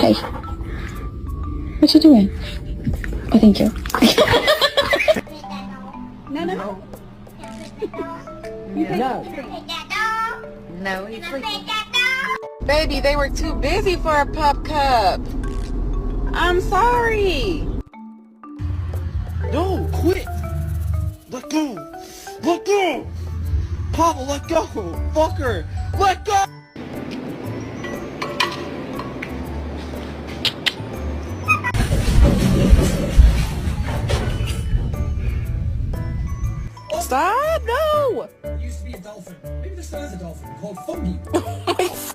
Hey. What you doing? Oh, thank you. No. No, he's sleeping. Baby, they were too busy for a pup cup. I'm sorry. No, quit! Let go! Let go! Papa, let go! Fucker! Let go! Stop! No! It used to be a dolphin. Maybe this one is a dolphin called fungi.